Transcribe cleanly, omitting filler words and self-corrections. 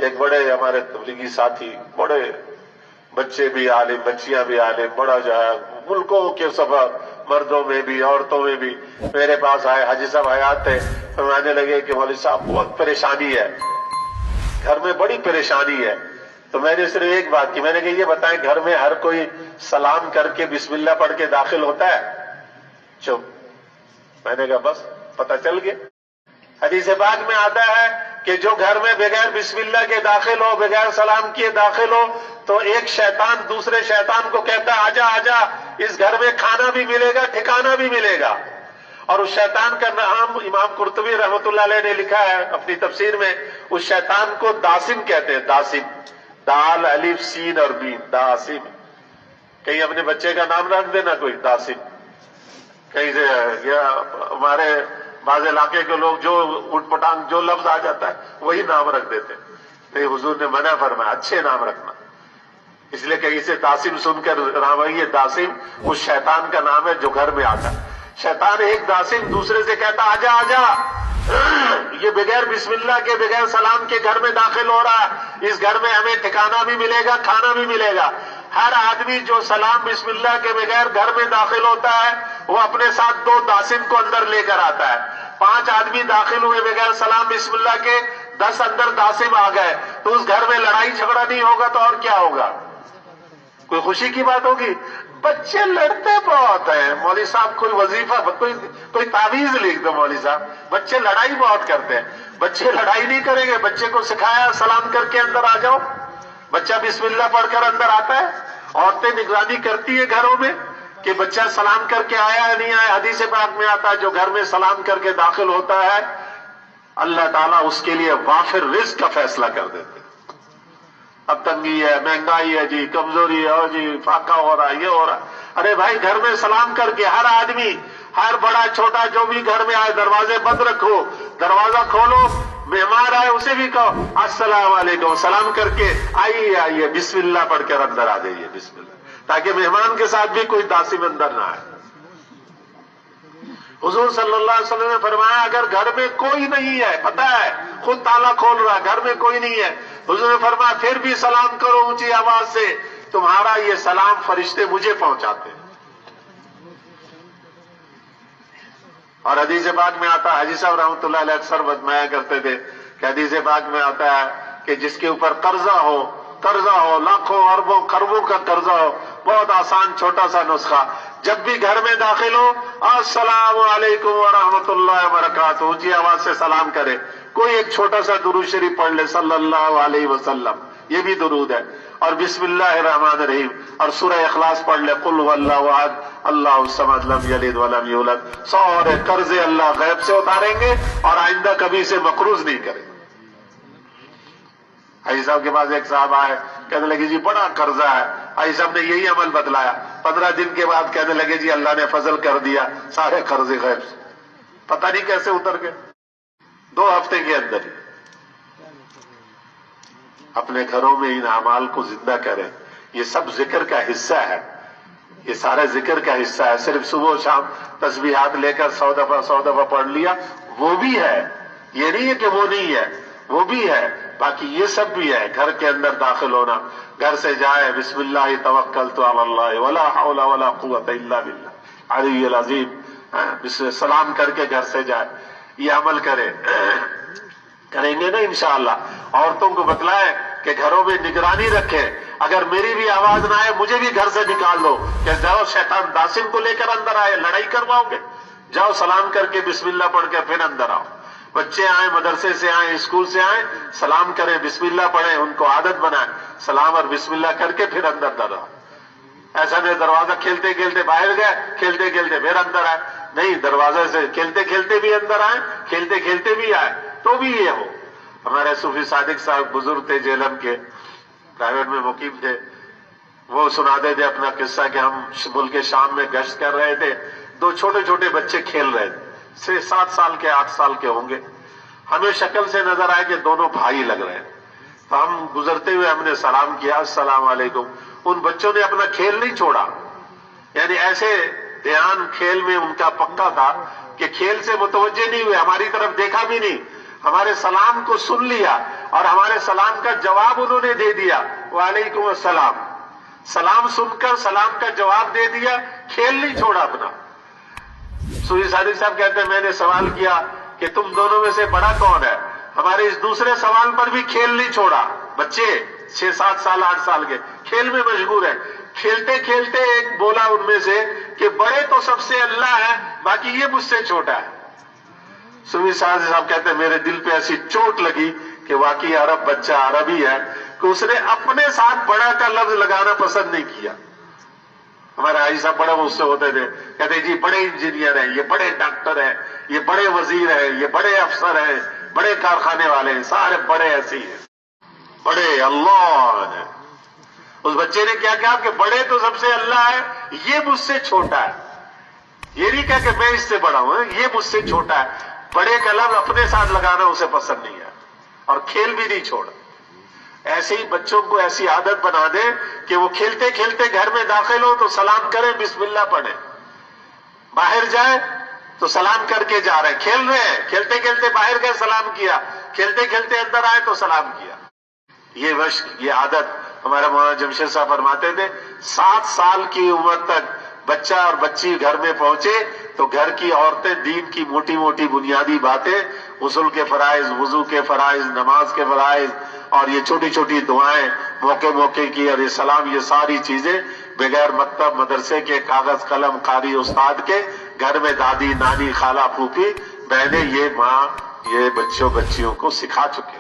ایک بڑے ہمارے تبلیغی ساتھی، بڑے بچے بھی عالم، بچیاں بھی عالم، بڑا جو ہے ملکوں کے سفر، مردوں میں بھی عورتوں میں بھی، میرے پاس آئے، حاجی صاحب حیات تھے، فرمانے لگے کہ مولوی صاحب بہت پریشانی ہے، گھر میں بڑی پریشانی ہے۔ تو میں نے صرف ایک بات کی، میں نے کہا یہ بتائیں گھر میں ہر کوئی سلام کر کے بسم اللہ پڑھ کے داخل ہوتا ہے؟ چپ۔ میں نے کہا بس پتہ چل گیا۔ حدیث پاک میں آتا ہے کہ جو گھر میں بغیر بسم اللہ کے داخل ہو، بغیر سلام کیے داخل ہو، تو ایک شیطان دوسرے شیطان کو کہتا ہے آجا آجا، اس گھر میں کھانا بھی ملے گا، ٹھکانہ بھی ملے گا۔ اور اس شیطان کا نام امام قرطبی رحمۃ اللہ علیہ نے لکھا ہے اپنی تفسیر میں، اس شیطان کو داسم کہتے ہیں، داسم، دال الف سین اور میم، داسم۔ کہیں اپنے بچے کا نام رکھ دینا کوئی داسم، کہیں سے یا ہمارے بعض علاقے کے لوگ جو اٹھ پٹانگ جو لفظ آ جاتا ہے وہی نام رکھ دیتے ہیں۔ نہیں، حضور نے منع فرمایا اچھے نام رکھنا، اس لیے کہیں سے داسم سن کر یہ داسم اس شیطان کا نام ہے جو گھر میں آتا ہے۔ شیطان ایک داسم دوسرے سے کہتا آجا آجا، یہ بغیر بسم اللہ کے بغیر سلام کے گھر میں داخل ہو رہا ہے، اس گھر میں ہمیں ٹھکانہ بھی ملے گا، کھانا بھی ملے گا۔ ہر آدمی جو سلام بسم اللہ کے بغیر گھر میں داخل ہوتا ہے وہ اپنے ساتھ 2 داسم کو اندر لے کر آتا ہے۔ 5 آدمی داخل ہوئے بغیر سلام بسم اللہ کے، 10 اندر داسم آ گئے، تو اس گھر میں لڑائی جھگڑا نہیں ہوگا تو اور کیا ہوگا؟ کوئی خوشی کی بات ہوگی؟ بچے لڑتے بہت ہیں مولوی صاحب، کوئی وظیفہ کوئی تعویذ لکھ دو مولوی صاحب، بچے لڑائی بہت کرتے ہیں۔ بچے لڑائی نہیں کریں گے، بچے کو سکھایا سلام کر کے اندر آ جاؤ، بچہ بسم اللہ پڑھ کر اندر آتا ہے۔ عورتیں نگرانی کرتی ہیں گھروں میں کہ بچہ سلام کر کے آیا ہے نہیں آیا۔ حدیث پاک میں آتا ہے جو گھر میں سلام کر کے داخل ہوتا ہے اللہ تعالیٰ اس کے لیے وافر رزق کا فیصلہ کر دیتے ہیں۔ اب تنگی ہے، مہنگائی ہے جی، کمزوری ہے جی، فاقہ ہو رہا ہے، یہ ہو رہا ہے، ارے بھائی گھر میں سلام کر کے ہر آدمی، ہر بڑا چھوٹا جو بھی گھر میں آئے دروازے بند رکھو، دروازہ کھولو، مہمان آئے اسے بھی کہو السلام علیکم، سلام کر کے آئیے آئیے، بسم اللہ پڑھ کر اندر آ جائیے، بسم اللہ، تاکہ مہمان کے ساتھ بھی کوئی داسم اندر نہ آئے۔ حضور صلی اللہ علیہ وسلم نے فرمایا اگر گھر میں کوئی نہیں ہے، پتہ ہے خود تالا کھول رہا ہے، گھر میں کوئی نہیں ہے، حضور نے فرمایا پھر بھی سلام کرو اونچی آواز سے، تمہارا یہ سلام فرشتے مجھے پہنچاتے ہیں۔ اور حدیث پاک میں آتا ہے، حاجی صاحب رحمۃ اللہ علیہ اکثر بتمایا کرتے تھے کہ حدیث پاک میں آتا ہے کہ جس کے اوپر قرضہ ہو، لاکھوں اربوں خربوں کا قرضہ ہو، بہت آسان چھوٹا سا نسخہ، جب بھی گھر میں داخل ہو السلام علیکم ورحمۃ اللہ وبرکاتہ، اونچی آواز سے سلام کرے، کوئی ایک چھوٹا سا درود شریف پڑھ لے صلی اللہ علیہ وسلم، یہ بھی درود ہے، اور بسم اللہ الرحمن الرحیم، اور سورہ اخلاص پڑھ لے، قل هو اللہ احد اللہ الصمد لم یلد ولم یولد، سارے قرضے اللہ غیب سے اتاریں گے اور آئندہ کبھی سے مقروض نہیں کریں گے۔ حاجی صاحب کے پاس ایک صاحب آئے، کہنے لگے جی بڑا قرضہ ہے، حاجی صاحب نے یہی عمل بتلایا، 15 دن کے بعد کہنے لگے جی اللہ نے فضل کر دیا، سارے قرضے غیب سے، پتہ نہیں کیسے اتر گئے 2 ہفتے کے اندر ہی۔ اپنے گھروں میں ان اعمال کو زندہ کریں، یہ سب ذکر کا حصہ ہے، یہ سارے ذکر کا حصہ ہے۔ صرف صبح و شام تسبیحات لے کر 100 دفعہ پڑھ لیا وہ بھی ہے، یہ نہیں ہے کہ وہ نہیں ہے، وہ بھی ہے، باقی یہ سب بھی ہے۔ گھر کے اندر داخل ہونا، گھر سے جائے بسم اللہ توکلت علی اللہ ولا حول ولا قوت الا باللہ العلی العظیم، سلام کر کے گھر سے جائے، یہ عمل کریں گے نا انشاءاللہ۔ عورتوں کو بتلائیں کہ گھروں میں نگرانی رکھیں، اگر میری بھی آواز نہ آئے مجھے بھی گھر سے نکال دو، کہ جاؤ شیطان داسم کو لے کر اندر آئے، لڑائی کرواؤ گے، جاؤ سلام کر کے بسم اللہ پڑھ کے پھر اندر آؤ۔ بچے آئیں، مدرسے سے آئیں، اسکول سے آئیں، سلام کریں، بسم اللہ پڑھیں، ان کو عادت بنائیں، سلام اور بسم اللہ کر کے پھر اندر آؤ۔ ایسا نہیں دروازہ کھیلتے کھیلتے باہر گئے، کھیلتے کھیلتے پھر اندر آئے، نہیں، دروازے سے کھیلتے کھیلتے بھی اندر آئیں، کھیلتے کھیلتے بھی آئے تو بھی یہ ہو۔ ہمارے صوفی صادق صاحب بزرگ تھے جیلم کے، پرائیویٹ میں مقیم تھے، وہ سناتے تھے اپنا قصہ کہ ہم ملک شام میں گشت کر رہے تھے، 2 چھوٹے چھوٹے بچے کھیل رہے تھے، 7 سال کے 8 سال کے ہوں گے، ہمیں شکل سے نظر آئے کہ دونوں بھائی لگ رہے ہیں، تو ہم گزرتے ہوئے ہم نے سلام کیا السلام علیکم، ان بچوں نے اپنا کھیل نہیں چھوڑا، یعنی ایسے دھیان کھیل میں ان کا پکا تھا کہ کھیل سے متوجہ نہیں ہوئے، ہماری طرف دیکھا بھی نہیں، ہمارے سلام کو سن لیا اور ہمارے سلام کا جواب انہوں نے دے دیا، وعلیکم السلام، سلام سن کر سلام کا جواب دے دیا، کھیل نہیں چھوڑا اپنا۔ سوری صادق صاحب کہتے ہیں میں نے سوال کیا کہ تم دونوں میں سے بڑا کون ہے؟ ہمارے اس دوسرے سوال پر بھی کھیل نہیں چھوڑا۔ بچے 6 7 سال 8 سال کے کھیل میں مشغول ہیں، کھیلتے کھیلتے ایک بولا ان میں سے کہ بڑے تو سب سے اللہ ہے، باقی یہ مجھ سے چھوٹا ہے۔ سوری صادق صاحب کہتے ہیں میرے دل پہ ایسی چوٹ لگی کہ واقعی عرب بچہ عربی ہے کہ اس نے اپنے ساتھ بڑا کا لفظ لگانا پسند نہیں کیا۔ ہمارے حاجی صاحب بڑے مجھ سے ہوتے تھے، کہتے جی بڑے انجینئر ہیں، یہ بڑے ڈاکٹر ہیں، یہ بڑے وزیر ہیں، یہ بڑے افسر ہیں، بڑے کارخانے والے ہیں، سارے بڑے ایسے ہی ہیں، بڑے اللہ ہیں۔ اس بچے نے کیا کہا کہ بڑے تو سب سے اللہ ہے، یہ مجھ سے چھوٹا ہے۔ یہ نہیں کہا کہ میں اس سے بڑا ہوں، یہ مجھ سے چھوٹا ہے۔ بڑے کا لفظ اپنے ساتھ لگانا اسے پسند نہیں ہے اور کھیل بھی نہیں چھوڑا۔ ایسے ہی بچوں کو ایسی عادت بنا دے کہ وہ کھیلتے کھیلتے گھر میں داخل ہو تو سلام کریں، بسم اللہ پڑھیں، باہر جائے تو سلام کر کے جا رہے ہیں، کھیل رہے ہیں، کھیلتے کھیلتے باہر گئے سلام کیا، کھیلتے کھیلتے اندر آئے تو سلام کیا۔ یہ مشق، یہ عادت ہمارے مولانا جمشید صاحب فرماتے تھے 7 سال کی عمر تک بچہ اور بچی گھر میں پہنچے تو گھر کی عورتیں دین کی موٹی موٹی بنیادی باتیں، غسل کے فرائض، وضو کے فرائض، نماز کے فرائض اور یہ چھوٹی چھوٹی دعائیں موقع موقع کی اور یہ سلام، یہ ساری چیزیں بغیر مکتب مدرسے کے، کاغذ قلم قاری استاد کے، گھر میں دادی نانی خالہ پھوپھی بہنیں، یہ ماں یہ بچوں بچیوں کو سکھا چکے۔